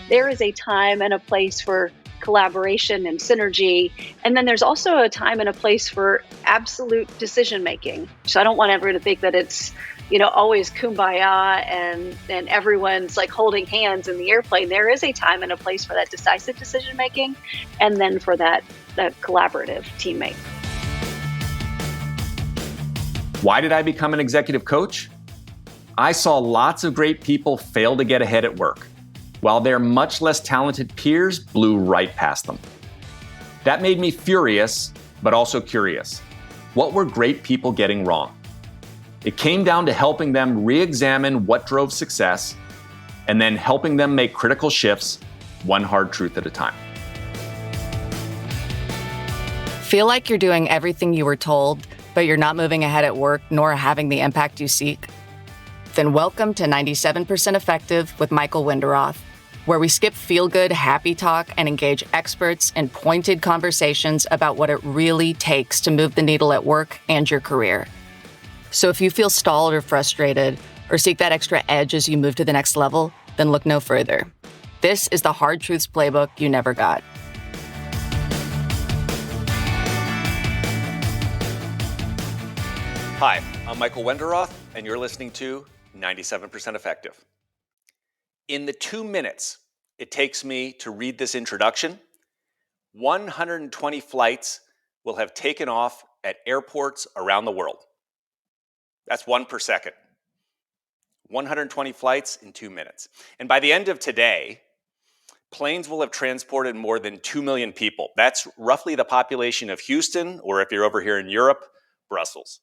there is a time and a place for collaboration and synergy. And then there's also a time and a place for absolute decision making. So I don't want everyone to think that it's, always kumbaya and everyone's like holding hands in the airplane. There is a time and a place for that decisive decision making, and then for that collaborative teammate. Why did I become an executive coach? I saw lots of great people fail to get ahead at work, while their much less talented peers blew right past them. That made me furious, but also curious. What were great people getting wrong? It came down to helping them re-examine what drove success, and then helping them make critical shifts, one hard truth at a time. Feel like you're doing everything you were told, but you're not moving ahead at work nor having the impact you seek? Then welcome to 97% Effective with Michael Winderoth, where we skip feel-good, happy talk and engage experts in pointed conversations about what it really takes to move the needle at work and your career. So if you feel stalled or frustrated, or seek that extra edge as you move to the next level, then look no further. This is the Hard Truths Playbook you never got. Hi, I'm Michael Winderoth, and you're listening to 97% Effective. In the 2 minutes it takes me to read this introduction, 120 flights will have taken off at airports around the world. That's one per second. 120 flights in 2 minutes. And by the end of today, planes will have transported more than 2 million people. That's roughly the population of Houston, or if you're over here in Europe, Brussels.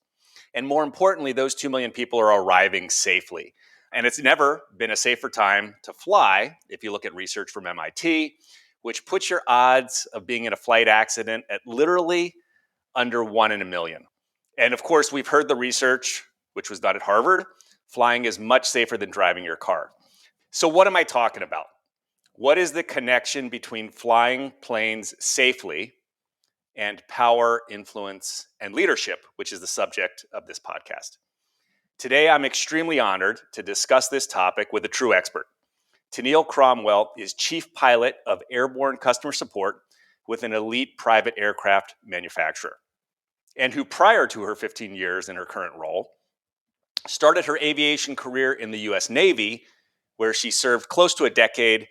And more importantly, those 2 million people are arriving safely. And it's never been a safer time to fly, if you look at research from MIT, which puts your odds of being in a flight accident at literally under 1 in a million. And of course, we've heard the research, which was done at Harvard. Flying is much safer than driving your car. So what am I talking about? What is the connection between flying planes safely and power, influence, and leadership, which is the subject of this podcast? Today, I'm extremely honored to discuss this topic with a true expert. Tenille Cromwell is Chief Pilot of Airborne Customer Support with an elite private aircraft manufacturer, and who prior to her 15 years in her current role, started her aviation career in the U.S. Navy, where she served close to a decade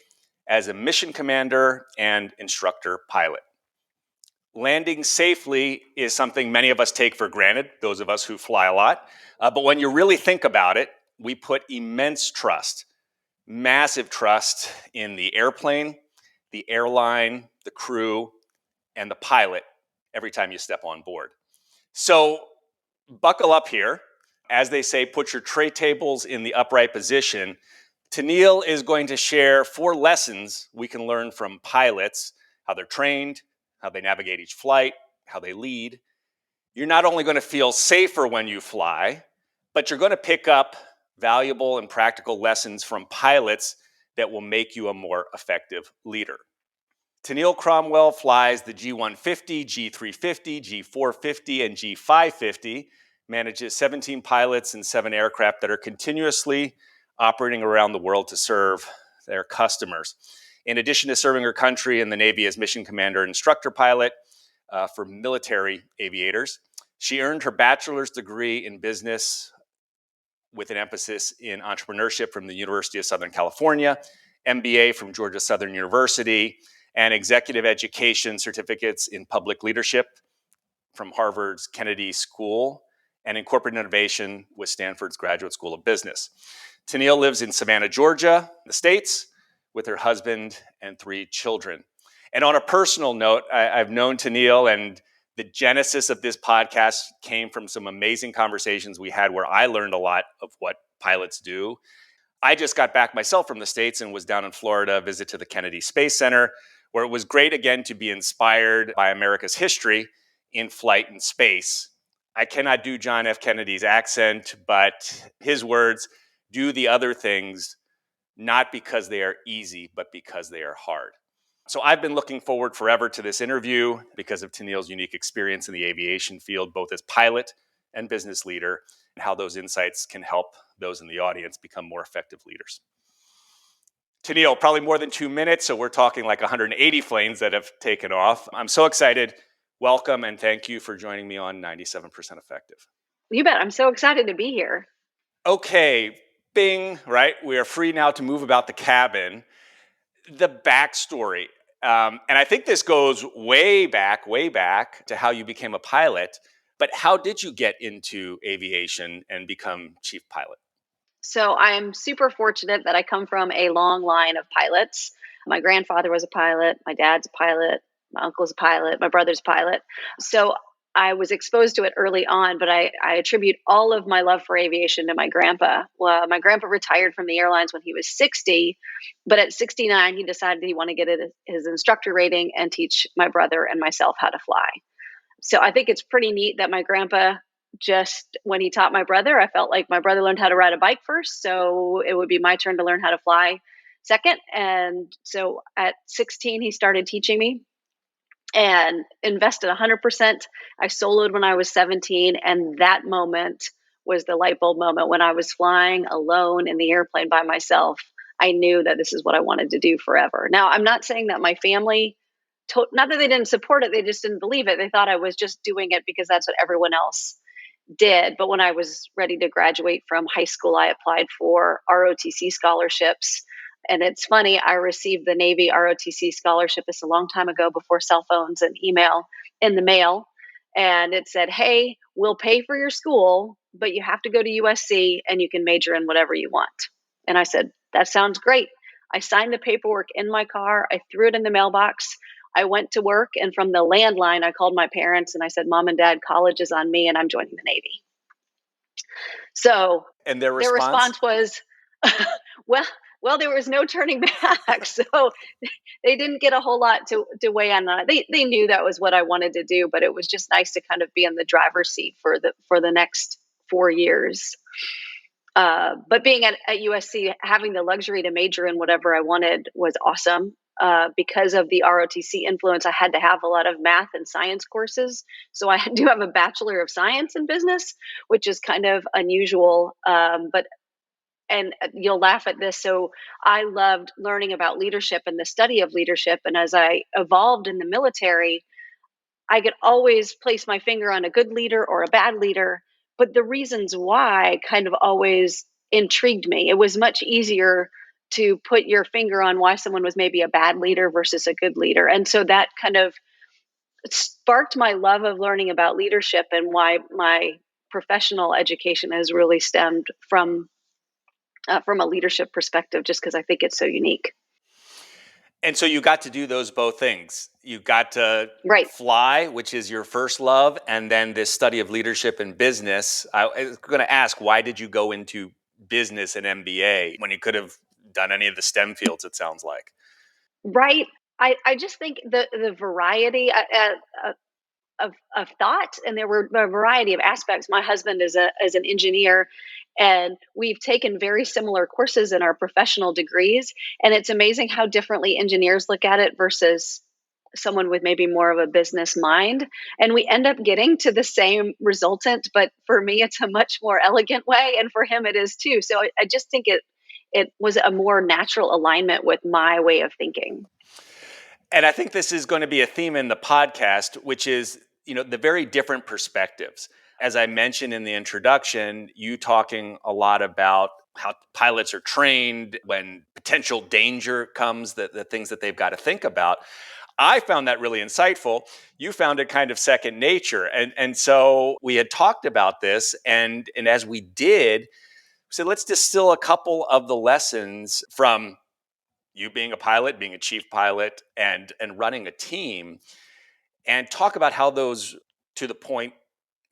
as a mission commander and instructor pilot. Landing safely is something many of us take for granted, those of us who fly a lot. But when you really think about it, we put immense trust, massive trust in the airplane, the airline, the crew, and the pilot every time you step on board. So buckle up here. As they say, put your tray tables in the upright position. Tenille is going to share 4 lessons we can learn from pilots, how they're trained, how they navigate each flight, how they lead. You're not only going to feel safer when you fly, but you're going to pick up valuable and practical lessons from pilots that will make you a more effective leader. Tenille Cromwell flies the G150, G350, G450, and G550, manages 17 pilots and 7 aircraft that are continuously operating around the world to serve their customers. In addition to serving her country in the Navy as mission commander and instructor pilot for military aviators, she earned her bachelor's degree in business with an emphasis in entrepreneurship from the University of Southern California, MBA from Georgia Southern University, and executive education certificates in public leadership from Harvard's Kennedy School, and in corporate innovation with Stanford's Graduate School of Business. Tenille lives in Savannah, Georgia, the States, with her husband and 3 children. And on a personal note, I've known Tenille, and the genesis of this podcast came from some amazing conversations we had where I learned a lot of what pilots do. I just got back myself from the States and was down in Florida, a visit to the Kennedy Space Center, where it was great again to be inspired by America's history in flight and space. I cannot do John F. Kennedy's accent, but his words, do the other things, not because they are easy, but because they are hard. So I've been looking forward forever to this interview because of Tenille's unique experience in the aviation field, both as pilot and business leader, and how those insights can help those in the audience become more effective leaders. Tenille, probably more than 2 minutes, so we're talking like 180 planes that have taken off. I'm so excited. Welcome and thank you for joining me on 97% Effective. You bet. I'm so excited to be here. Okay, bing, right? We are free now to move about the cabin. The backstory. And I think this goes way back to how you became a pilot. But how did you get into aviation and become chief pilot? So I'm super fortunate that I come from a long line of pilots. My grandfather was a pilot, my dad's a pilot, my uncle's a pilot, my brother's a pilot. So I was exposed to it early on, but I attribute all of my love for aviation to my grandpa. Well, my grandpa retired from the airlines when he was 60, but at 69, he decided he wanted to get his instructor rating and teach my brother and myself how to fly. So I think it's pretty neat that my grandpa, just when he taught my brother, I felt like my brother learned how to ride a bike first. So it would be my turn to learn how to fly second. And so at 16, he started teaching me and invested 100%. I soloed when I was 17. And that moment was the light bulb moment when I was flying alone in the airplane by myself. I knew that this is what I wanted to do forever. Now, I'm not saying that my family, not that they didn't support it, they just didn't believe it. They thought I was just doing it because that's what everyone else did. But when I was ready to graduate from high school, I applied for ROTC scholarships. And it's funny, I received the Navy ROTC scholarship. This a long time ago, before cell phones and email, in the mail. And it said, hey, we'll pay for your school, but you have to go to USC and you can major in whatever you want. And I said, that sounds great. I signed the paperwork in my car. I threw it in the mailbox. I went to work, and from the landline, I called my parents and I said, Mom and Dad, college is on me and I'm joining the Navy. So And their response was, well, there was no turning back. So they didn't get a whole lot to weigh on that. They knew that was what I wanted to do, but it was just nice to kind of be in the driver's seat for the next 4 years. But being at USC, having the luxury to major in whatever I wanted was awesome. Because of the ROTC influence, I had to have a lot of math and science courses. So I do have a Bachelor of Science in Business, which is kind of unusual. And you'll laugh at this. So I loved learning about leadership and the study of leadership. And as I evolved in the military, I could always place my finger on a good leader or a bad leader, but the reasons why kind of always intrigued me. It was much easier to put your finger on why someone was maybe a bad leader versus a good leader. And so that kind of sparked my love of learning about leadership, and why my professional education has really stemmed from a leadership perspective, just because I think it's so unique. And so you got to do those both things. You got to Right. fly, which is your first love, and then this study of leadership and business. I was going to ask, why did you go into business and MBA when you could have done any of the STEM fields, it sounds like? Right. I just think the variety of thought, and there were a variety of aspects. My husband is an engineer, and we've taken very similar courses in our professional degrees, and it's amazing how differently engineers look at it versus someone with maybe more of a business mind, and we end up getting to the same resultant, but for me it's a much more elegant way, and for him it is too. So I just think it was a more natural alignment with my way of thinking. And I think this is going to be a theme in the podcast, which is, the very different perspectives. As I mentioned in the introduction, you talking a lot about how pilots are trained when potential danger comes, the things that they've got to think about. I found that really insightful. You found it kind of second nature. And so we had talked about this, and as we did, we said, let's distill a couple of the lessons from you being a pilot, being a chief pilot, and running a team, and talk about how those, to the point,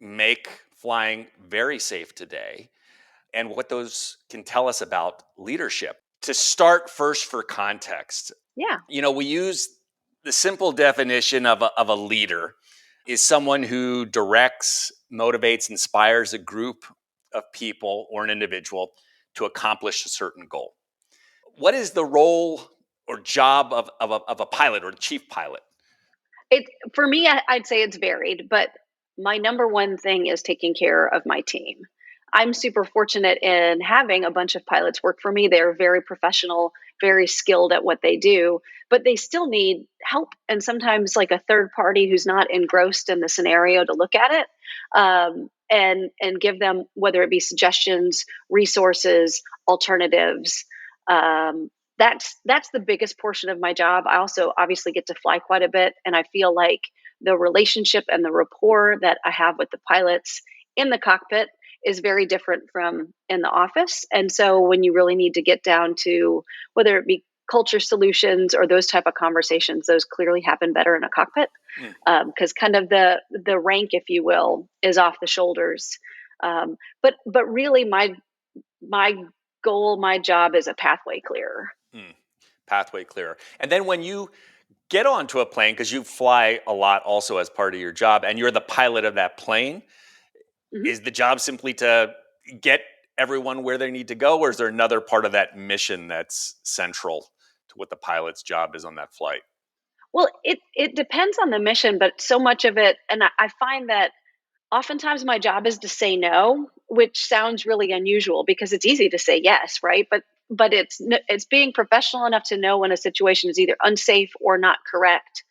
make flying very safe today, and what those can tell us about leadership. To start first, for context, Yeah. we use the simple definition of a leader is someone who directs, motivates, inspires a group of people or an individual to accomplish a certain goal. What is the role or job of a pilot or a chief pilot? For me, I'd say it's varied, but my number one thing is taking care of my team. I'm super fortunate in having a bunch of pilots work for me. They're very professional, very skilled at what they do, but they still need help. And sometimes like a third party who's not engrossed in the scenario to look at it, and give them, whether it be suggestions, resources, alternatives. That's the biggest portion of my job. I also obviously get to fly quite a bit, and I feel like the relationship and the rapport that I have with the pilots in the cockpit is very different from in the office. And so when you really need to get down to whether it be culture solutions or those type of conversations, those clearly happen better in a cockpit, because kind of the rank, if you will, is off the shoulders. But really, my goal, my job is a pathway clearer. Pathway clearer. And then when you get onto a plane, because you fly a lot also as part of your job, and you're the pilot of that plane, is the job simply to get everyone where they need to go, or is there another part of that mission that's central to what the pilot's job is on that flight? Well, it depends on the mission, but so much of it, and I find that oftentimes my job is to say no, which sounds really unusual because it's easy to say yes, right? But it's being professional enough to know when a situation is either unsafe or not correct,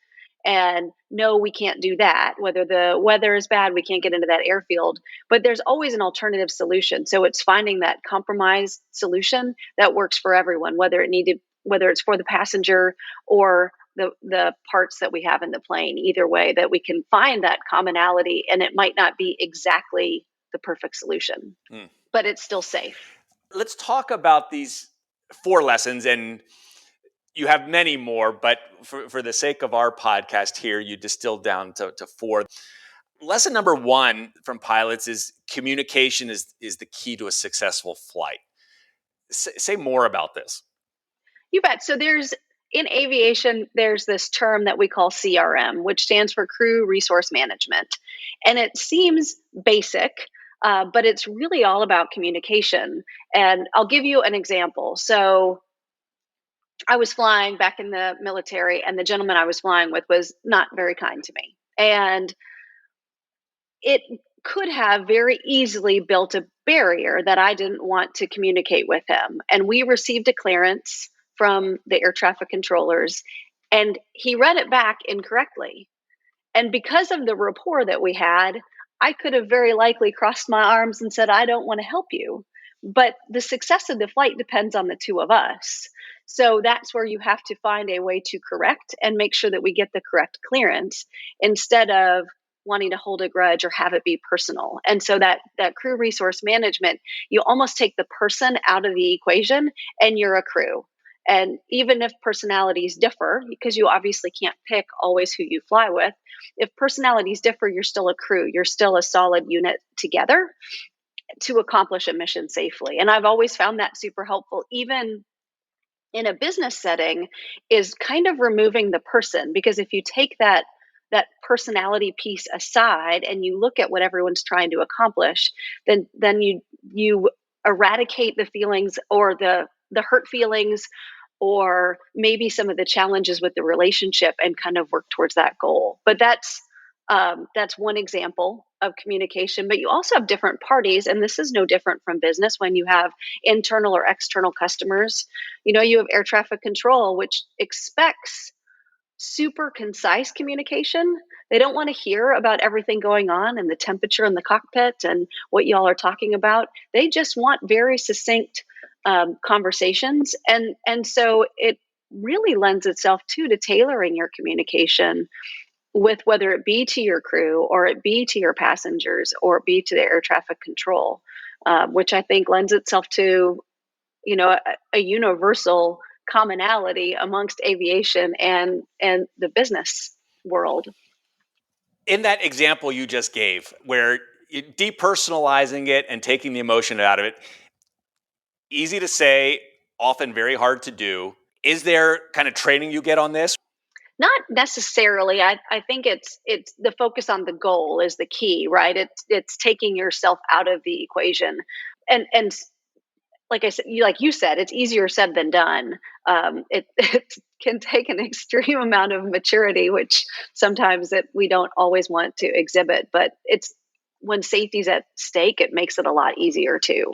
and no, we can't do that. Whether the weather is bad, we can't get into that airfield, but there's always an alternative solution. So it's finding that compromise solution that works for everyone, whether it's for the passenger or the parts that we have in the plane. Either way, that we can find that commonality, and it might not be exactly the perfect solution, but it's still safe. Let's talk about these 4 lessons, and you have many more, but for the sake of our podcast here, you distilled down to 4. Lesson number 1 from pilots is communication is the key to a successful flight. Say more about this. You bet. So in aviation, there's this term that we call CRM, which stands for Crew Resource Management. And it seems basic, but it's really all about communication. And I'll give you an example. So I was flying back in the military, and the gentleman I was flying with was not very kind to me. And it could have very easily built a barrier that I didn't want to communicate with him. And we received a clearance from the air traffic controllers, and he read it back incorrectly. And because of the rapport that we had, I could have very likely crossed my arms and said, I don't want to help you. But the success of the flight depends on the two of us. So that's where you have to find a way to correct and make sure that we get the correct clearance instead of wanting to hold a grudge or have it be personal. And so that crew resource management, you almost take the person out of the equation and you're a crew. And even if personalities differ, because you obviously can't pick always who you fly with, if personalities differ, you're still a crew. You're still a solid unit together to accomplish a mission safely. And I've always found that super helpful, even in a business setting, is kind of removing the person. Because if you take that personality piece aside and you look at what everyone's trying to accomplish, then you eradicate the feelings or the hurt feelings, or maybe some of the challenges with the relationship, and kind of work towards that goal. But that's one example of communication. But you also have different parties, and this is no different from business. When you have internal or external customers, you have air traffic control, which expects super concise communication. They don't want to hear about everything going on and the temperature in the cockpit and what y'all are talking about. They just want very succinct conversations. And so it really lends itself to tailoring your communication with, whether it be to your crew or it be to your passengers or it be to the air traffic control, which I think lends itself to, a universal commonality amongst aviation and the business world. In that example you just gave, where depersonalizing it and taking the emotion out of it, easy to say, often very hard to do. Is there kind of training you get on this? Not necessarily. I think it's the focus on the goal is the key, right? It's taking yourself out of the equation, and like I said, like you said, it's easier said than done. It can take an extreme amount of maturity, which sometimes we don't always want to exhibit. But it's when safety's at stake, it makes it a lot easier too.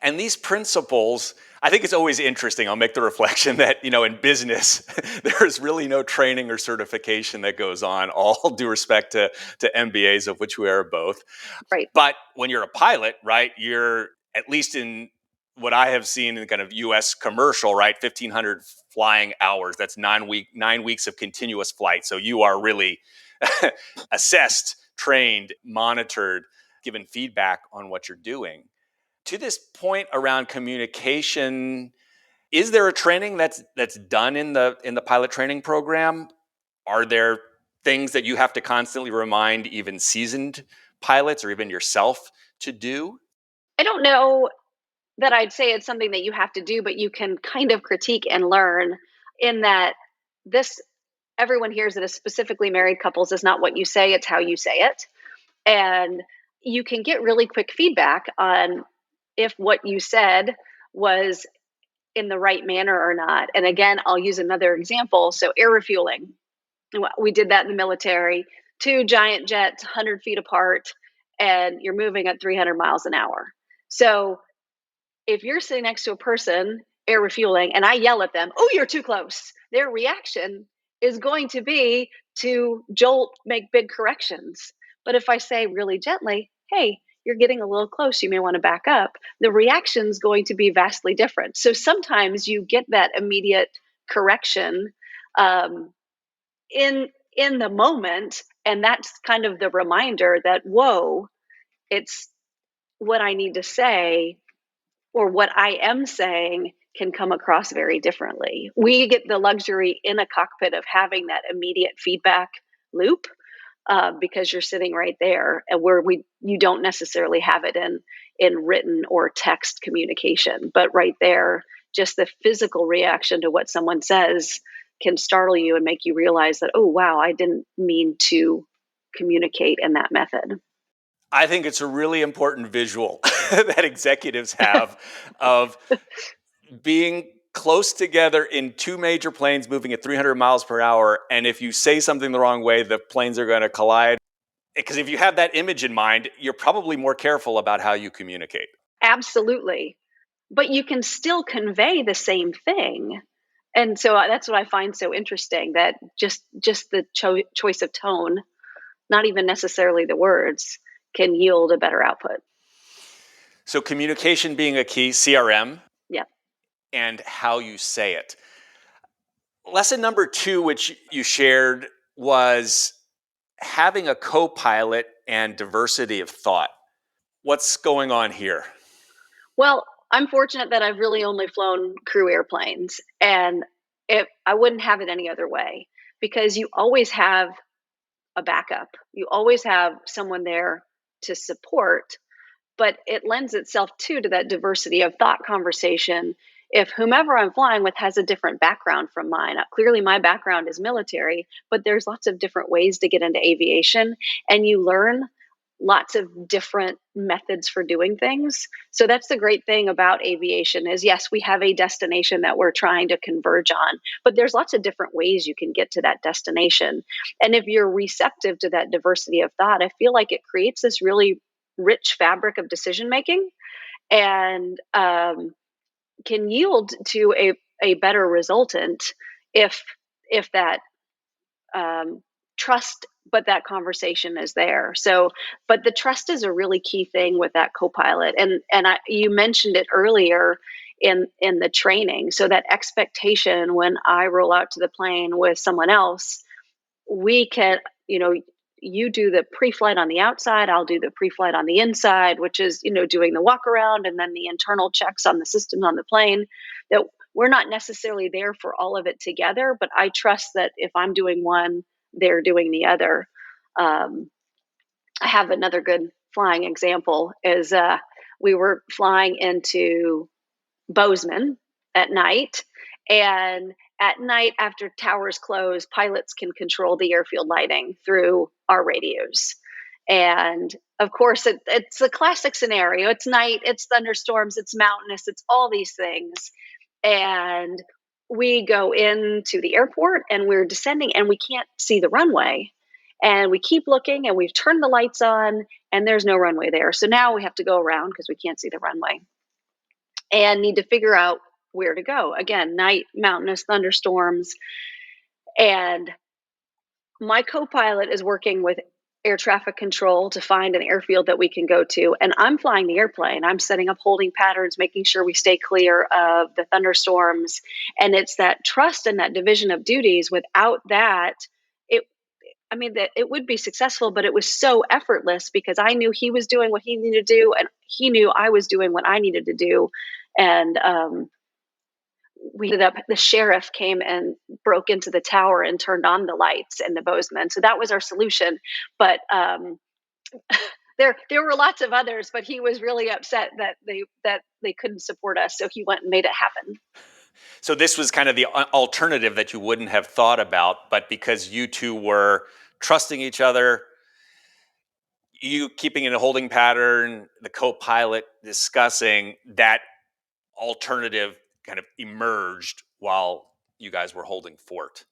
And these principles, I think it's always interesting. I'll make the reflection that, in business, there's really no training or certification that goes on, all due respect to MBAs, of which we are both. Right. But when you're a pilot, right, you're, at least in what I have seen in kind of US commercial, right, 1,500 flying hours. That's 9 weeks of continuous flight. So you are really assessed, trained, monitored, given feedback on what you're doing. To this point around communication, is there a training that's done in the pilot training program? Are there things that you have to constantly remind even seasoned pilots or even yourself to do? I don't know that I'd say it's something that you have to do, but you can kind of critique and learn in that this, everyone hears that as specifically married couples is not what you say, it's how you say it. And you can get really quick feedback on if what you said was in the right manner or not. And again, I'll use another example. So air refueling. We did that in the military, 2 giant jets, 100 feet apart, and you're moving at 300 miles an hour. So if you're sitting next to a person air refueling and I yell at them, "Oh, you're too close," their reaction is going to be to jolt, make big corrections. But if I say really gently, "Hey, you're getting a little close, you may want to back up," the reaction is going to be vastly different. So sometimes you get that immediate correction um, in the moment, and that's kind of the reminder that, whoa, it's what I need to say or what I am saying can come across very differently. We get the luxury in a cockpit of having that immediate feedback loop because you're sitting right there, and where you don't necessarily have it in written or text communication, but right there, just the physical reaction to what someone says can startle you and make you realize that, oh wow, I didn't mean to communicate in that method. I think it's a really important visual that executives have of being close together in 2 major planes moving at 300 miles per hour. And if you say something the wrong way, the planes are going to collide. Because if you have that image in mind, you're probably more careful about how you communicate. Absolutely. But you can still convey the same thing. And so that's what I find so interesting, that just the choice of tone, not even necessarily the words, can yield a better output. So communication being a key, CRM, Yeah. and how you say it. Lesson number 2, which you shared, was having a co-pilot and diversity of thought. What's going on here? Well, I'm fortunate that I've really only flown crew airplanes, and I wouldn't have it any other way, because you always have a backup. You always have someone there to support, but it lends itself too to that diversity of thought conversation. If whomever I'm flying with has a different background from mine, clearly my background is military, but there's lots of different ways to get into aviation, and you learn lots of different methods for doing things. So that's the great thing about aviation is, yes, we have a destination that we're trying to converge on, but there's lots of different ways you can get to that destination. And if you're receptive to that diversity of thought, I feel like it creates this really rich fabric of decision making, and can yield to a better resultant if that trust, but that conversation is there. So, but the trust is a really key thing with that co-pilot. And you mentioned it earlier in the training. So that expectation, when I roll out to the plane with someone else, we can, you do the pre-flight on the outside, I'll do the pre-flight on the inside, which is, doing the walk around and then the internal checks on the systems on the plane, that we're not necessarily there for all of it together, but I trust that if I'm doing one, they're doing the other. I have another good flying example is we were flying into Bozeman at night, and at night after towers close, pilots can control the airfield lighting through our radios. And of course, it's a classic scenario. It's night, it's thunderstorms, it's mountainous, it's all these things. And we go into the airport and we're descending and we can't see the runway. And we keep looking, and we've turned the lights on, and there's no runway there. So now we have to go around because we can't see the runway and need to figure out where to go. Again, night, mountainous, thunderstorms. And my co-pilot is working with air traffic control to find an airfield that we can go to. And I'm flying the airplane. I'm setting up holding patterns, making sure we stay clear of the thunderstorms. And it's that trust and that division of duties. Without that, that it would be successful, but it was so effortless because I knew he was doing what he needed to do, and he knew I was doing what I needed to do. And we ended up, the sheriff came and broke into the tower and turned on the lights and the Bozeman. So that was our solution. But there were lots of others, but he was really upset that they couldn't support us. So he went and made it happen. So this was kind of the alternative that you wouldn't have thought about, but because you two were trusting each other, you keeping in a holding pattern, the co-pilot discussing, that alternative kind of emerged while you guys were holding fort.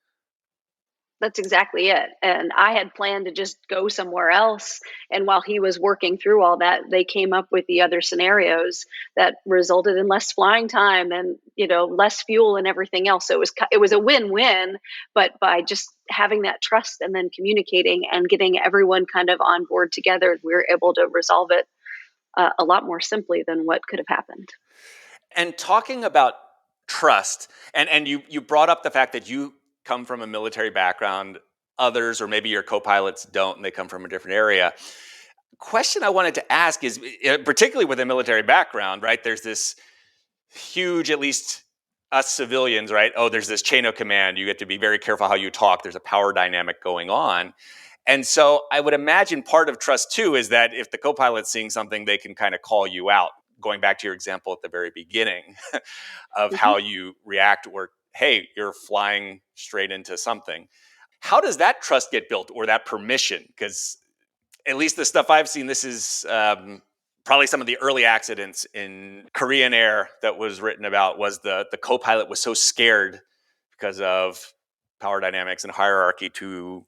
That's exactly it. And I had planned to just go somewhere else. And while he was working through all that, they came up with the other scenarios that resulted in less flying time and, less fuel and everything else. So it was a win-win, but by just having that trust and then communicating and getting everyone kind of on board together, we were able to resolve it a lot more simply than what could have happened. And talking about trust, and you brought up the fact that you come from a military background, others, or maybe your co-pilots don't, and they come from a different area. Question I wanted to ask is, particularly with a military background, right? There's this huge, at least us civilians, right? Oh, there's this chain of command. You get to be very careful how you talk. There's a power dynamic going on. And so I would imagine part of trust too is that if the co-pilot's seeing something, they can kind of call you out. Going back to your example at the very beginning of how you react, or hey, you're flying straight into something. How does that trust get built, or that permission? Because at least the stuff I've seen, this is probably some of the early accidents in Korean Air that was written about, was the co-pilot was so scared because of power dynamics and hierarchy to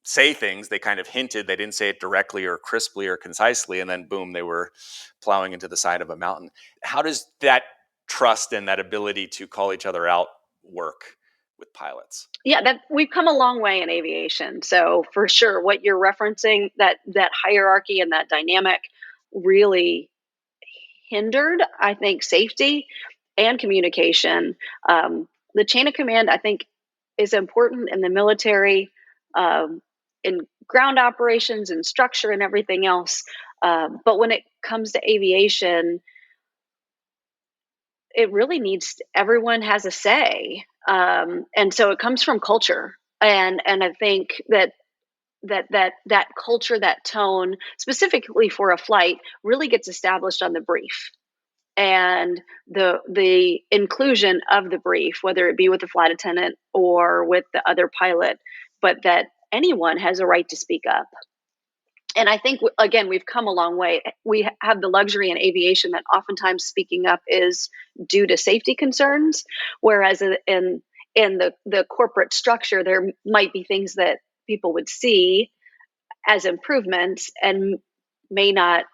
say things. They kind of hinted, they didn't say it directly or crisply or concisely, and then boom, they were plowing into the side of a mountain. How does that trust and that ability to call each other out work with pilots? Yeah, that we've come a long way in aviation. So for sure, what you're referencing, that hierarchy and that dynamic really hindered, I think, safety and communication. The chain of command, I think, is important in the military, in ground operations and structure and everything else. But when it comes to aviation, it really needs, everyone has a say. And so it comes from culture. And I think that culture, that tone, specifically for a flight, really gets established on the brief. And the inclusion of the brief, whether it be with the flight attendant or with the other pilot, but that anyone has a right to speak up. And I think, again, we've come a long way. We have the luxury in aviation that oftentimes speaking up is due to safety concerns, whereas in the corporate structure, there might be things that people would see as improvements and may not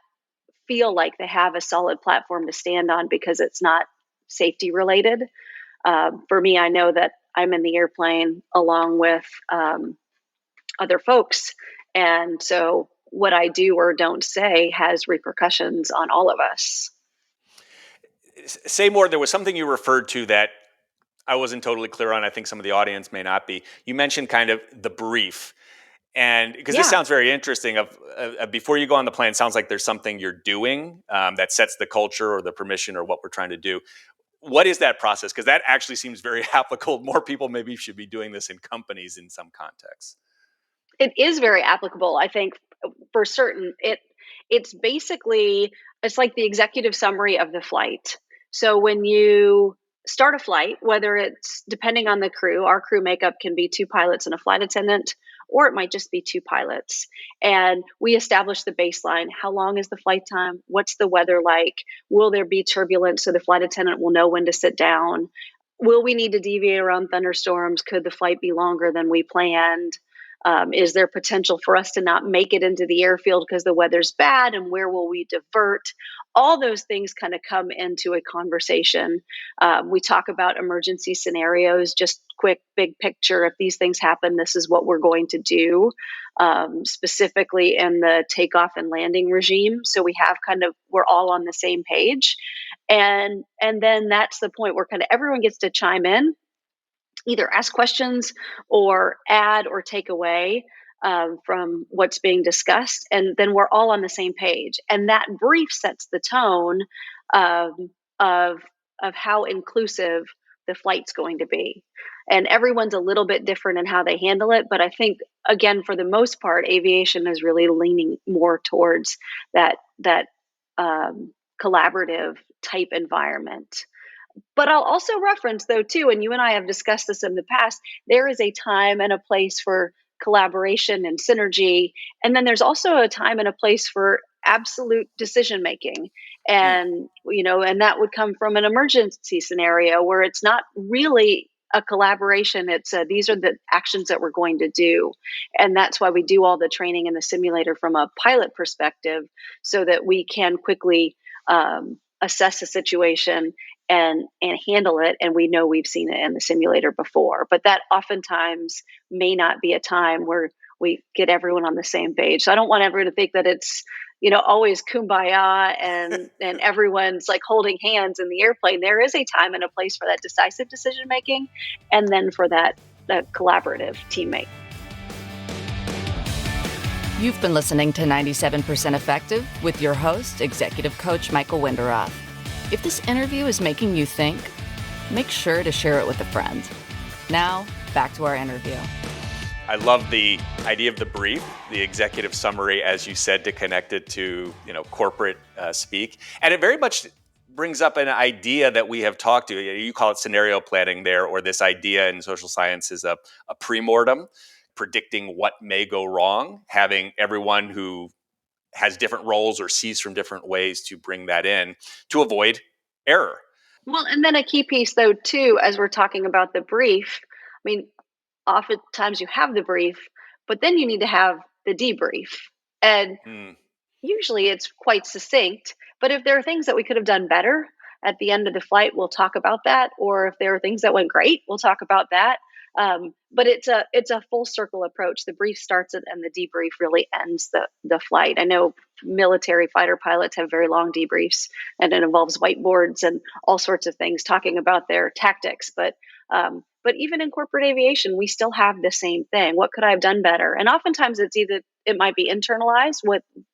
feel like they have a solid platform to stand on because it's not safety related. For me, I know that I'm in the airplane along with other folks. And so what I do or don't say has repercussions on all of us. Say more. There was something you referred to that I wasn't totally clear on. I think some of the audience may not be. You mentioned kind of the brief. And because this sounds very interesting, before you go on the plane, it sounds like there's something you're doing that sets the culture or the permission or what we're trying to do. What is that process? Because that actually seems very applicable. More people maybe should be doing this in companies in some contexts. It is very applicable, I think, for certain. It's basically, it's like the executive summary of the flight. So when you start a flight, whether it's depending on the crew, our crew makeup can be 2 pilots and a flight attendant, or it might just be 2 pilots. And we establish the baseline. How long is the flight time? What's the weather like? Will there be turbulence so the flight attendant will know when to sit down? Will we need to deviate around thunderstorms? Could the flight be longer than we planned? Is there potential for us to not make it into the airfield because the weather's bad, and where will we divert? All those things kind of come into a conversation. We talk about emergency scenarios, just quick, big picture. If these things happen, this is what we're going to do, specifically in the takeoff and landing regime. So we're all on the same page. And then that's the point where kind of everyone gets to chime in, either ask questions or add or take away from what's being discussed, and then we're all on the same page. And that brief sets the tone of how inclusive the flight's going to be. And everyone's a little bit different in how they handle it, but I think, again, for the most part, aviation is really leaning more towards that collaborative type environment. But I'll also reference, though, too, and you and I have discussed this in the past, there is a time and a place for collaboration and synergy. And then there's also a time and a place for absolute decision making. And, and that would come from an emergency scenario where it's not really a collaboration. It's these are the actions that we're going to do. And that's why we do all the training in the simulator from a pilot perspective, so that we can quickly assess a situation and handle it. And we know we've seen it in the simulator before, but that oftentimes may not be a time where we get everyone on the same page. So I don't want everyone to think that it's, always kumbaya and everyone's like holding hands in the airplane. There is a time and a place for that decisive decision making, and then for that collaborative teammate. You've been listening to 97% Effective with your host, Executive Coach Michael Winderoth. If this interview is making you think, make sure to share it with a friend. Now, back to our interview. I love the idea of the brief, the executive summary, as you said, to connect it to corporate speak. And it very much brings up an idea that we have talked to. You call it scenario planning there, or this idea in social sciences of a premortem, predicting what may go wrong, having everyone who has different roles or sees from different ways to bring that in to avoid error. Well, and then a key piece, though, too, as we're talking about the brief, I mean, oftentimes you have the brief, but then you need to have the debrief. And usually it's quite succinct, but if there are things that we could have done better at the end of the flight, we'll talk about that. Or if there are things that went great, we'll talk about that. But it's a full circle approach. The brief starts it and the debrief really ends the flight. I know military fighter pilots have very long debriefs, and it involves whiteboards and all sorts of things talking about their tactics. But even in corporate aviation, we still have the same thing. What could I have done better? And oftentimes it might be internalized,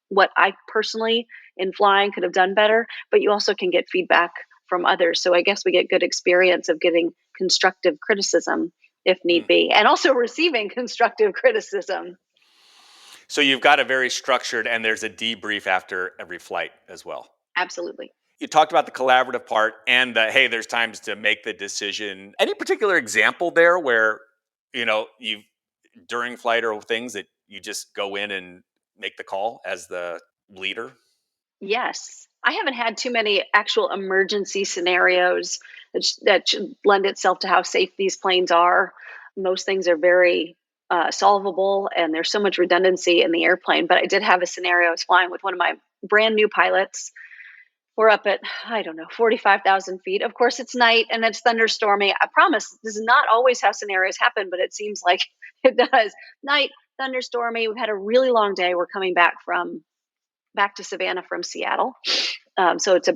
what I personally in flying could have done better, but you also can get feedback from others. So I guess we get good experience of getting constructive criticism if need be, and also receiving constructive criticism. So you've got a very structured, and there's a debrief after every flight as well. Absolutely. You talked about the collaborative part and hey, there's times to make the decision. Any particular example there where, you during flight or things that you just go in and make the call as the leader? Yes. I haven't had too many actual emergency scenarios that should lend itself to how safe these planes are. Most things are very solvable, and there's so much redundancy in the airplane. But I did have a scenario. I was flying with one of my brand new pilots. We're up at, 45,000 feet. Of course, it's night and it's thunderstormy. I promise this is not always how scenarios happen, but it seems like it does. Night, thunderstormy. We've had a really long day. We're coming back to Savannah from Seattle. So it's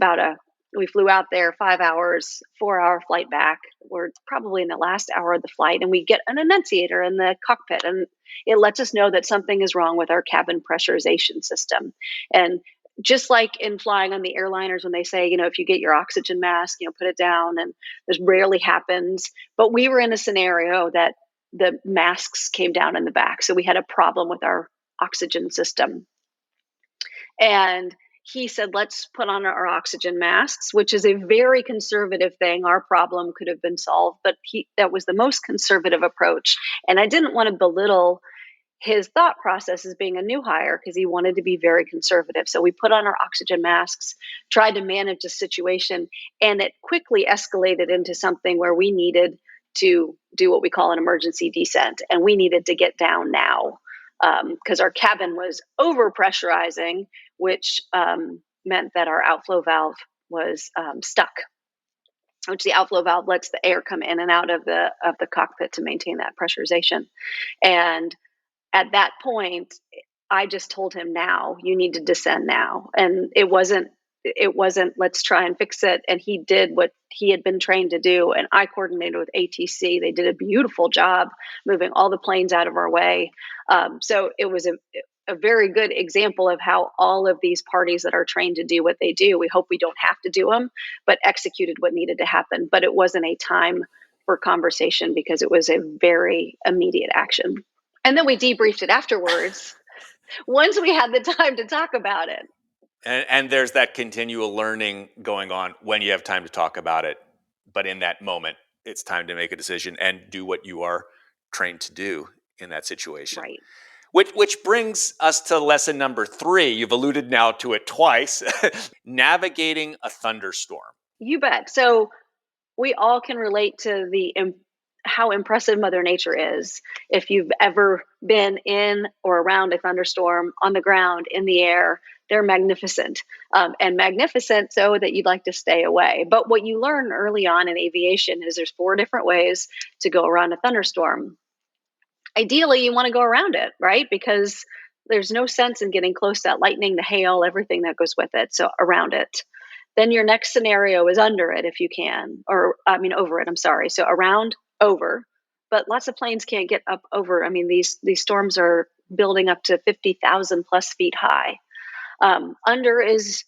we flew out there 5 hours, 4-hour flight back. We're probably in the last hour of the flight, and we get an annunciator in the cockpit, and it lets us know that something is wrong with our cabin pressurization system. And just like in flying on the airliners, when they say, if you get your oxygen mask, put it down, and this rarely happens. But we were in a scenario that the masks came down in the back. So we had a problem with our oxygen system. And he said, let's put on our oxygen masks, which is a very conservative thing. Our problem could have been solved, but that was the most conservative approach. And I didn't want to belittle his thought process as being a new hire, because he wanted to be very conservative. So we put on our oxygen masks, tried to manage the situation, and it quickly escalated into something where we needed to do what we call an emergency descent. And we needed to get down now because our cabin was over pressurizing, which meant that our outflow valve was stuck, which the outflow valve lets the air come in and out of the cockpit to maintain that pressurization. And at that point, I just told him, now you need to descend now. And it wasn't let's try and fix it. And he did what he had been trained to do. And I coordinated with ATC. They did a beautiful job moving all the planes out of our way. So it was a very good example of how all of these parties that are trained to do what they do, we hope we don't have to do them, but executed what needed to happen. But it wasn't a time for conversation because it was a very immediate action. And then we debriefed it afterwards once we had the time to talk about it. And there's that continual learning going on when you have time to talk about it. But in that moment, it's time to make a decision and do what you are trained to do in that situation. Right. Which brings us to lesson number 3. You've alluded now to it twice. Navigating a thunderstorm. You bet. So we all can relate to how impressive Mother Nature is. If you've ever been in or around a thunderstorm, on the ground, in the air, they're magnificent. And magnificent so that you'd like to stay away. But what you learn early on in aviation is there's 4 different ways to go around a thunderstorm. Ideally, you want to go around it, right? Because there's no sense in getting close to that lightning, the hail, everything that goes with it. So around it. Then your next scenario is under it if you can, over it, I'm sorry. So around, over, but lots of planes can't get up over. I mean, these storms are building up to 50,000 plus feet high. Under is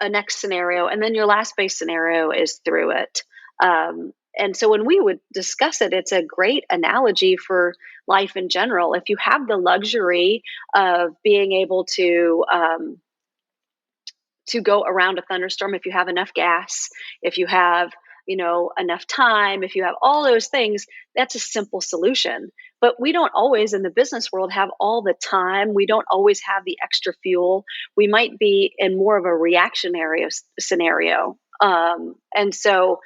a next scenario, and then your last base scenario is through it. And so when we would discuss it, it's a great analogy for life in general. If you have the luxury of being able to go around a thunderstorm, if you have enough gas, if you have enough time, if you have all those things, that's a simple solution. But we don't always in the business world have all the time. We don't always have the extra fuel. We might be in more of a reactionary scenario. And so,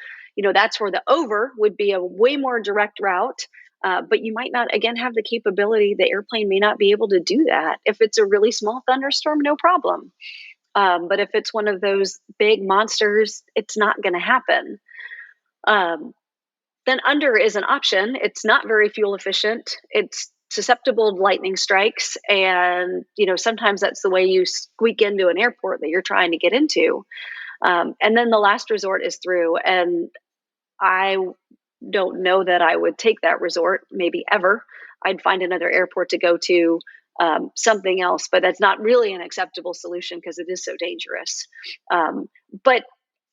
that's where the over would be a way more direct route. But you might not, again, have the capability. The airplane may not be able to do that. If it's a really small thunderstorm, no problem. But if it's one of those big monsters, it's not going to happen. Then under is an option. It's not very fuel efficient. It's susceptible to lightning strikes. And, sometimes that's the way you squeak into an airport that you're trying to get into. And then the last resort is through. And I don't know that I would take that resort, maybe ever. I'd find another airport to go to, something else, but that's not really an acceptable solution because it is so dangerous. But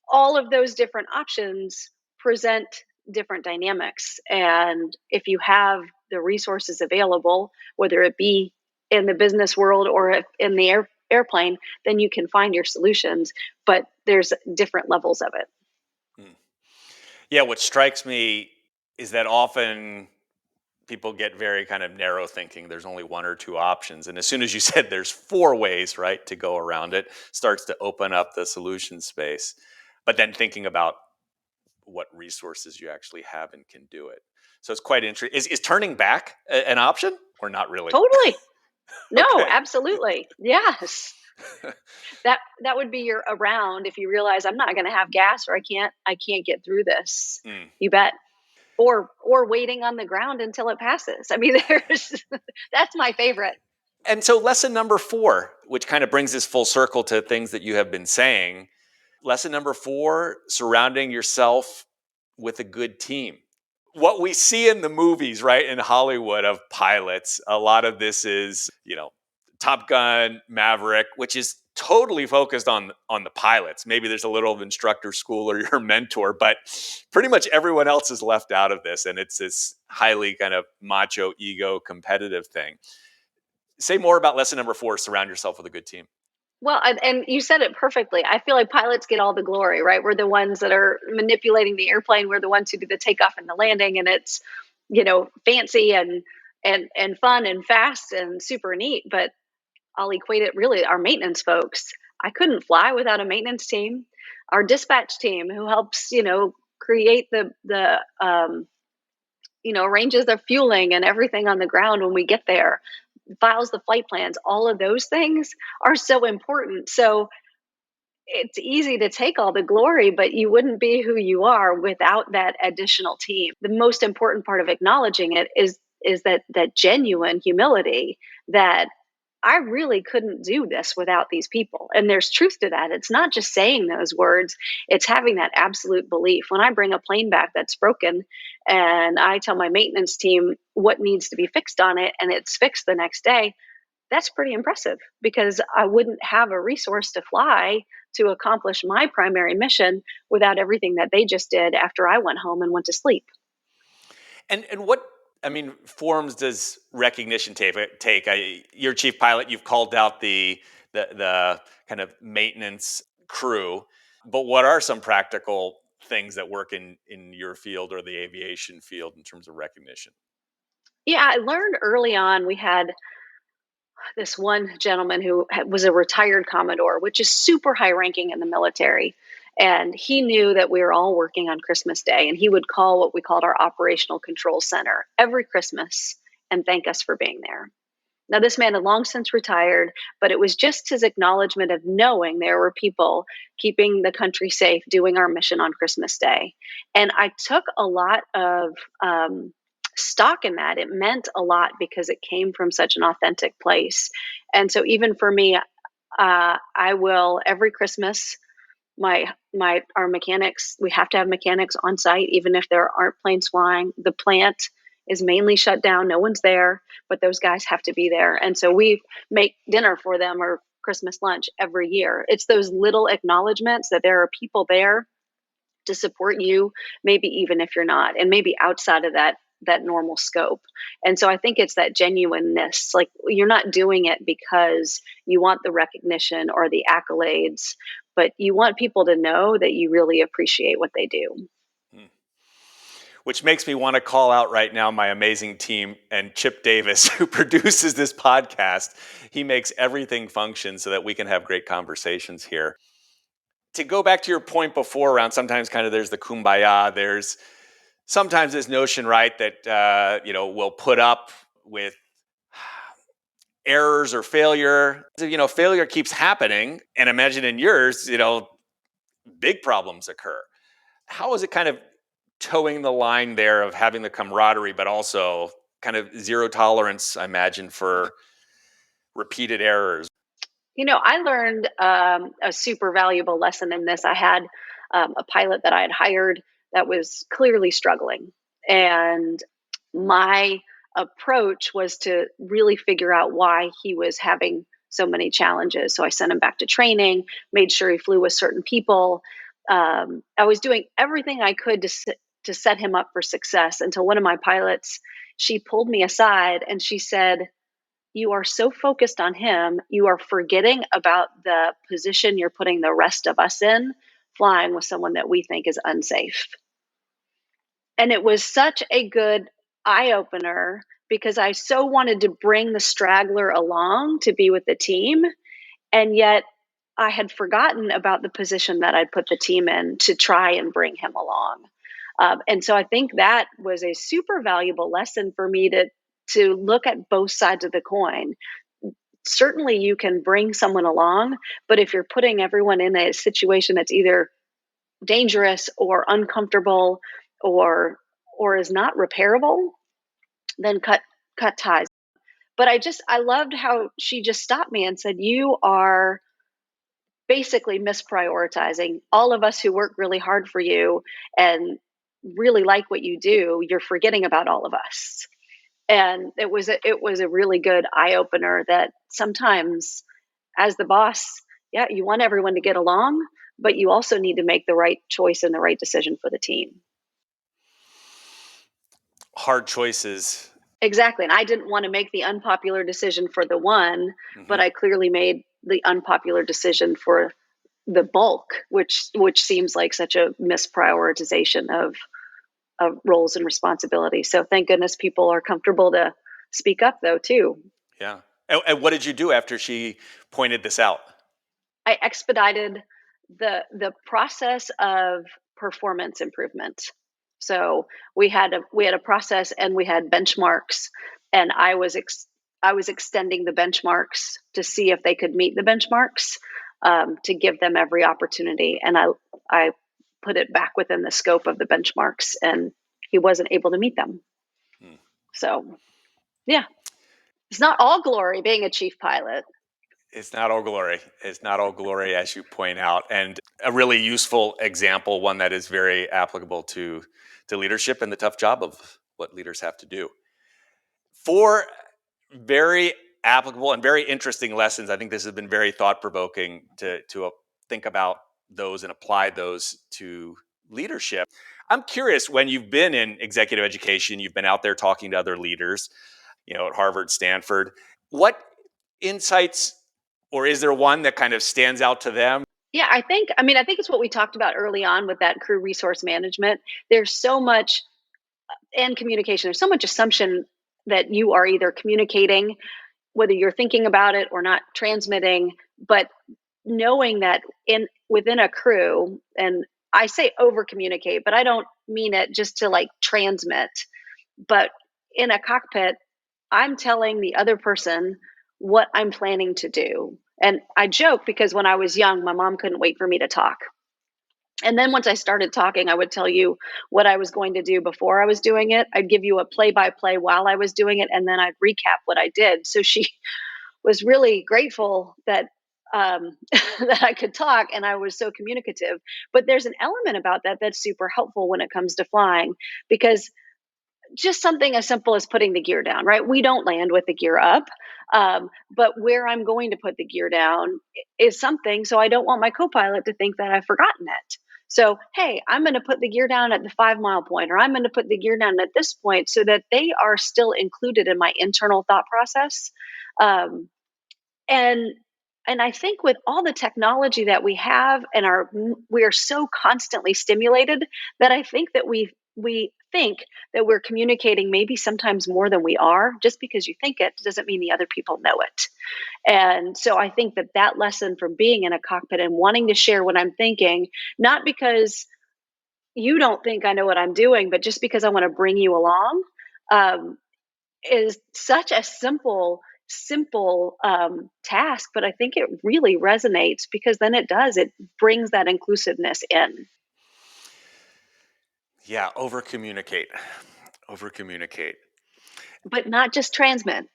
all of those different options present different dynamics. And if you have the resources available, whether it be in the business world or in the airplane, then you can find your solutions, but there's different levels of it. Yeah, what strikes me is that often people get very kind of narrow thinking. There's only 1 or 2 options. And as soon as you said there's 4 ways, right, to go around it, starts to open up the solution space. But then thinking about what resources you actually have and can do it. So it's quite interesting. Is turning back an option or not really? Totally. No, Okay. Absolutely. Yes. That would be your around if you realize I'm not going to have gas or I can't get through this. You bet. Or waiting on the ground until it passes. I mean, that's my favorite. And so lesson number 4, which kind of brings us full circle to things that you have been saying. Lesson number 4, surrounding yourself with a good team. What we see in the movies, right, in Hollywood of pilots, a lot of this is, Top Gun, Maverick, which is totally focused on the pilots. Maybe there's a little of instructor school or your mentor, but pretty much everyone else is left out of this. And it's this highly kind of macho, ego, competitive thing. Say more about lesson number 4, surround yourself with a good team. Well, and you said it perfectly. I feel like pilots get all the glory, right? We're the ones that are manipulating the airplane. We're the ones who do the takeoff and the landing, and it's, fancy and fun and fast and super neat. But I'll equate it really our maintenance folks. I couldn't fly without a maintenance team. Our dispatch team who helps, create the arranges the fueling and everything on the ground when we get there, files the flight plans. All of those things are so important. So it's easy to take all the glory, but you wouldn't be who you are without that additional team. The most important part of acknowledging it is that genuine humility that I really couldn't do this without these people. And there's truth to that. It's not just saying those words, it's having that absolute belief. When I bring a plane back that's broken and I tell my maintenance team what needs to be fixed on it and it's fixed the next day, that's pretty impressive because I wouldn't have a resource to fly to accomplish my primary mission without everything that they just did after I went home and went to sleep. And what forms does recognition take? You're chief pilot. You've called out the kind of maintenance crew, but what are some practical things that work in your field or the aviation field in terms of recognition? Yeah, I learned early on. We had this one gentleman who was a retired Commodore, which is super high ranking in the military. And he knew that we were all working on Christmas Day, and he would call what we called our operational control center every Christmas and thank us for being there. Now, this man had long since retired, but it was just his acknowledgement of knowing there were people keeping the country safe, doing our mission on Christmas Day. And I took a lot of stock in that. It meant a lot because it came from such an authentic place. And so, even for me, I will every Christmas. Our mechanics, we have to have mechanics on site, even if there aren't planes flying. The plant is mainly shut down. No one's there, but those guys have to be there. And so we make dinner for them or Christmas lunch every year. It's those little acknowledgments that there are people there to support you, maybe even if you're not, and maybe outside of that normal scope. And so I think it's that genuineness. Like, you're not doing it because you want the recognition or the accolades, but you want people to know that you really appreciate what they do. Which makes me want to call out right now my amazing team and Chip Davis, who produces this podcast. He makes everything function so that we can have great conversations here. To go back to your point before around sometimes kind of there's the kumbaya, there's sometimes this notion, right, that, we'll put up with errors or failure. Failure keeps happening. And imagine in yours, big problems occur. How is it kind of towing the line there of having the camaraderie, but also kind of zero tolerance, I imagine, for repeated errors? I learned a super valuable lesson in this. I had a pilot that I had hired that was clearly struggling. And my approach was to really figure out why he was having so many challenges. So I sent him back to training, made sure he flew with certain people. I was doing everything I could to set him up for success until one of my pilots, she pulled me aside and she said, "You are so focused on him, you are forgetting about the position you're putting the rest of us in, flying with someone that we think is unsafe." And it was such a good eye opener because I so wanted to bring the straggler along to be with the team. And yet I had forgotten about the position that I'd put the team in to try and bring him along. And so I think that was a super valuable lesson for me to look at both sides of the coin. Certainly you can bring someone along, but if you're putting everyone in a situation that's either dangerous or uncomfortable or is not repairable, then cut ties. But I loved how she just stopped me and said, "You are basically misprioritizing. All of us who work really hard for you and really like what you do, you're forgetting about all of us." And it was a really good eye opener that sometimes as the boss, yeah, you want everyone to get along, but you also need to make the right choice and the right decision for the team. Hard choices. Exactly. And I didn't want to make the unpopular decision for the one, but I clearly made the unpopular decision for the bulk, which seems like such a misprioritization of roles and responsibilities. So thank goodness people are comfortable to speak up, though, too. Yeah. And what did you do after she pointed this out? I expedited the process of performance improvement. So we had a process, and we had benchmarks, and I was extending the benchmarks to see if they could meet the benchmarks, to give them every opportunity. And I put it back within the scope of the benchmarks, and he wasn't able to meet them. So, yeah, it's not all glory being a chief pilot. It's not all glory. It's not all glory, as you point out. And a really useful example, one that is very applicable to leadership and the tough job of what leaders have to do. Four very applicable and very interesting lessons. I think this has been very thought-provoking to think about those and apply those to leadership. I'm curious, when you've been in executive education, you've been out there talking to other leaders, at Harvard, Stanford, what insights, or is there one that kind of stands out to them? Yeah, I think it's what we talked about early on with that crew resource management. There's so much, and communication, there's so much assumption that you are either communicating, whether you're thinking about it or not transmitting, but knowing that within a crew, and I say over communicate, but I don't mean it just to like transmit, but in a cockpit, I'm telling the other person what I'm planning to do. And I joke because when I was young, my mom couldn't wait for me to talk. And then once I started talking, I would tell you what I was going to do before I was doing it. I'd give you a play by play while I was doing it, and then I'd recap what I did. So she was really grateful that that I could talk and I was so communicative. But there's an element about that that's super helpful when it comes to flying, because just something as simple as putting the gear down, right? We don't land with the gear up, but where I'm going to put the gear down is something. So I don't want my co-pilot to think that I've forgotten it. So, hey, I'm going to put the gear down at the 5 mile point, or I'm going to put the gear down at this point, so that they are still included in my internal thought process. And I think with all the technology that we have, and we are so constantly stimulated, that I think that we think that we're communicating maybe sometimes more than we are. Just because you think it doesn't mean the other people know it. And so I think that lesson from being in a cockpit and wanting to share what I'm thinking, not because you don't think I know what I'm doing, but just because I want to bring you along, is such a simple task, but I think it really resonates, because then it brings that inclusiveness in. Yeah, over communicate, but not just transmit.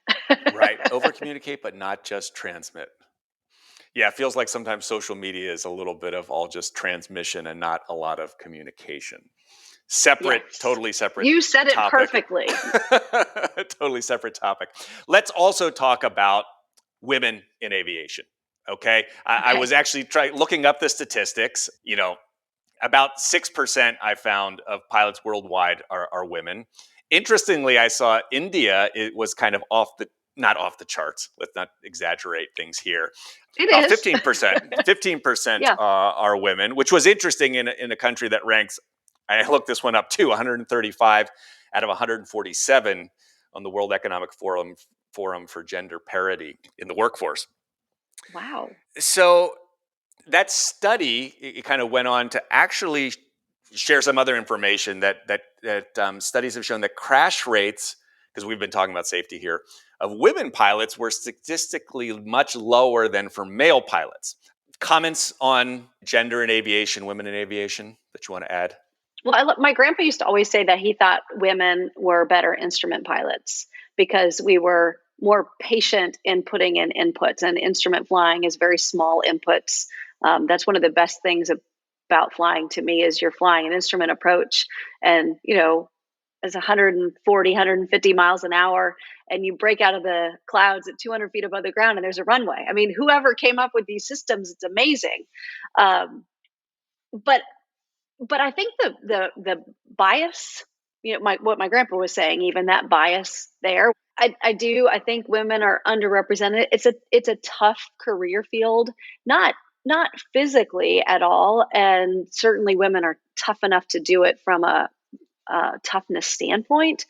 Right, over communicate, but not just transmit. Yeah, it feels like sometimes social media is a little bit of all just transmission and not a lot of communication. Separate, yes. Totally separate. You said it topic. Perfectly. Totally separate topic. Let's also talk about women in aviation. Okay. I was actually looking up the statistics. About 6% I found of pilots worldwide are women. Interestingly, I saw India, it was kind of not off the charts. Let's not exaggerate things here. It is 15%. 15% yeah. Are women, which was interesting in a country that ranks. I looked this one up too. 135 out of 147 on the World Economic Forum for gender parity in the workforce. Wow. So that study, it kind of went on to actually share some other information that studies have shown that crash rates, because we've been talking about safety here, of women pilots were statistically much lower than for male pilots. Comments on gender in aviation, women in aviation that you want to add? Well, my grandpa used to always say that he thought women were better instrument pilots because we were more patient in putting in inputs, and instrument flying is very small inputs. That's one of the best things about flying to me is you're flying an instrument approach, and it's 140, 150 miles an hour, and you break out of the clouds at 200 feet above the ground, and there's a runway. I mean, whoever came up with these systems, it's amazing. But I think the bias, what my grandpa was saying, even that bias there, I think women are underrepresented. It's a tough career field, not physically at all, and certainly women are tough enough to do it from a toughness standpoint.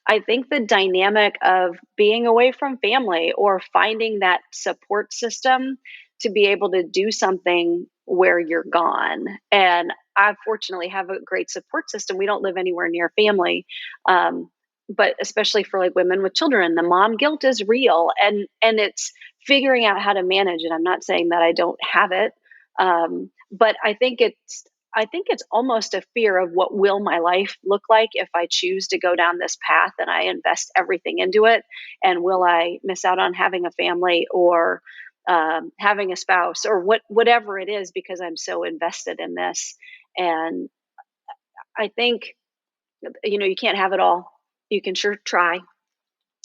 I think the dynamic of being away from family or finding that support system to be able to do something where you're gone. And I fortunately have a great support system. We don't live anywhere near family. But especially for like women with children, the mom guilt is real, and it's figuring out how to manage it. I'm not saying that I don't have it. But I think it's almost a fear of what will my life look like if I choose to go down this path and I invest everything into it, and will I miss out on having a family or having a spouse or whatever it is, because I'm so invested in this. And I think, you can't have it all. You can sure try.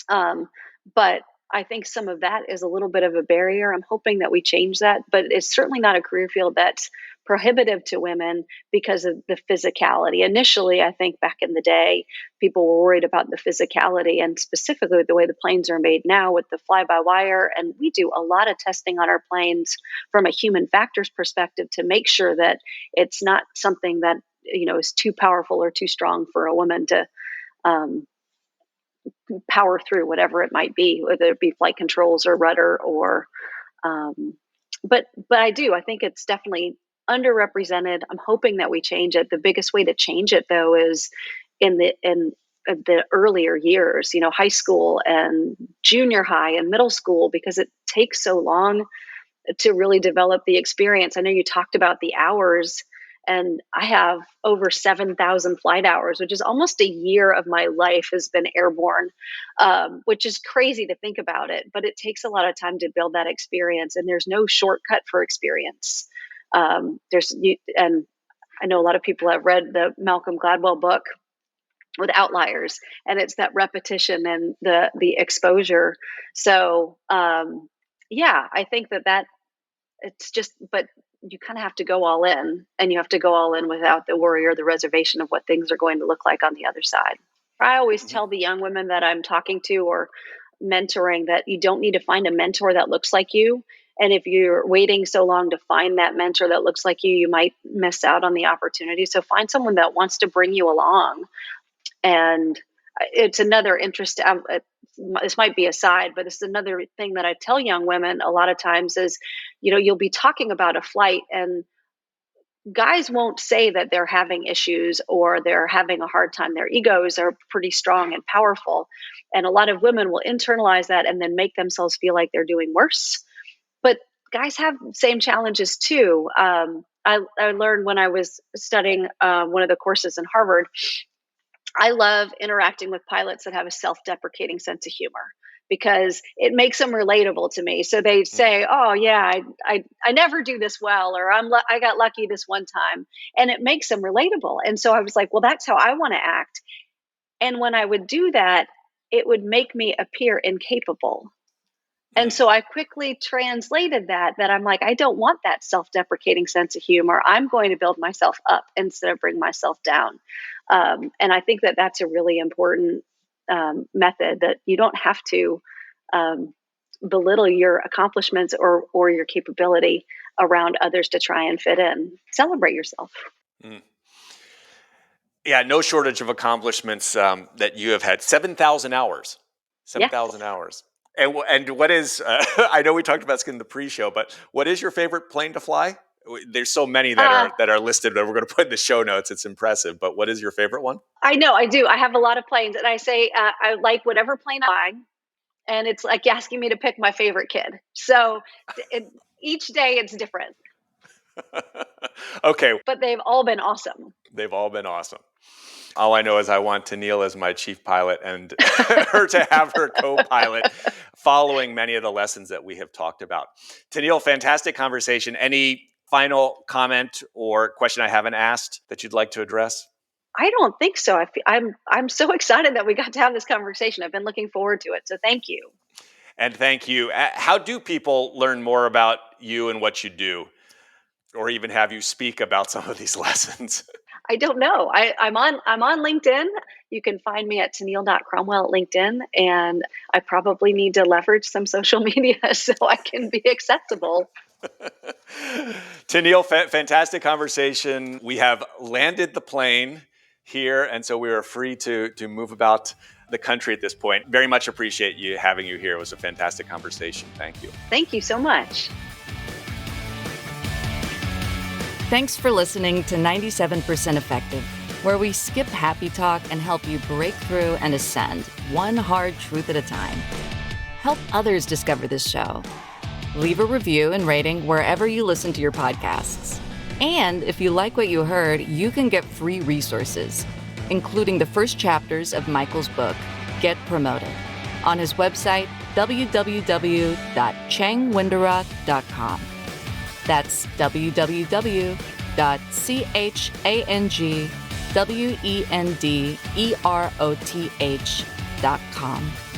But I think some of that is a little bit of a barrier. I'm hoping that we change that, but it's certainly not a career field that's prohibitive to women because of the physicality. Initially, I think back in the day, people were worried about the physicality, and specifically the way the planes are made now with the fly-by-wire. And we do a lot of testing on our planes from a human factors perspective to make sure that it's not something that is too powerful or too strong for a woman to power through, whatever it might be, whether it be flight controls or rudder or but I think it's definitely underrepresented. I'm hoping that we change it. The biggest way to change it, though, is in the earlier years, high school and junior high and middle school, because it takes so long to really develop the experience. I know you talked about the hours, and I have over 7,000 flight hours, which is almost a year of my life has been airborne, which is crazy to think about it. But it takes a lot of time to build that experience, and there's no shortcut for experience. And I know a lot of people have read the Malcolm Gladwell book with Outliers, and it's that repetition and the exposure. So I think that it's just, but you kind of have to go all in, and you have to go all in without the worry or the reservation of what things are going to look like on the other side. I always tell the young women that I'm talking to or mentoring that you don't need to find a mentor that looks like you. And if you're waiting so long to find that mentor that looks like you might miss out on the opportunity. So find someone that wants to bring you along. And it's another interest. This might be a side, but this is another thing that I tell young women a lot of times is, you'll be talking about a flight, and guys won't say that they're having issues or they're having a hard time. Their egos are pretty strong and powerful. And a lot of women will internalize that and then make themselves feel like they're doing worse. But guys have the same challenges too. I learned when I was studying one of the courses in Harvard, I love interacting with pilots that have a self-deprecating sense of humor, because it makes them relatable to me. So they say, "Oh yeah, I never do this well," or I got lucky this one time," and it makes them relatable. And so I was like, "Well, that's how I want to act." And when I would do that, it would make me appear incapable. And so I quickly translated that I'm like, I don't want that self-deprecating sense of humor. I'm going to build myself up instead of bring myself down. And I think that that's a really important method, that you don't have to belittle your accomplishments or your capability around others to try and fit in. Celebrate yourself. Yeah, no shortage of accomplishments that you have had. 7,000 hours. 7,000 hours. And what is, I know we talked about this in the pre-show, but what is your favorite plane to fly? There's so many that are listed that we're going to put in the show notes. It's impressive. But what is your favorite one? I know, I do. I have a lot of planes, and I say I like whatever plane I fly. And it's like asking me to pick my favorite kid. So each day it's different. Okay. But they've all been awesome. They've all been awesome. All I know is I want Tenille as my chief pilot and her to have her co-pilot, following many of the lessons that we have talked about. Tenille, fantastic conversation. Any final comment or question I haven't asked that you'd like to address? I don't think so. I'm so excited that we got to have this conversation. I've been looking forward to it. So thank you. And thank you. How do people learn more about you and what you do, or even have you speak about some of these lessons? I don't know. I'm on LinkedIn. You can find me at Tenille.Cromwell at LinkedIn, and I probably need to leverage some social media so I can be accessible. Tenille, fantastic conversation. We have landed the plane here, and so we are free to move about the country at this point. Very much appreciate having you here. It was a fantastic conversation. Thank you. Thank you so much. Thanks for listening to 97% Effective, where we skip happy talk and help you break through and ascend one hard truth at a time. Help others discover this show. Leave a review and rating wherever you listen to your podcasts. And if you like what you heard, you can get free resources, including the first chapters of Michael's book, Get Promoted, on his website, www.changwenderoth.com. That's www.changwenderoth.com.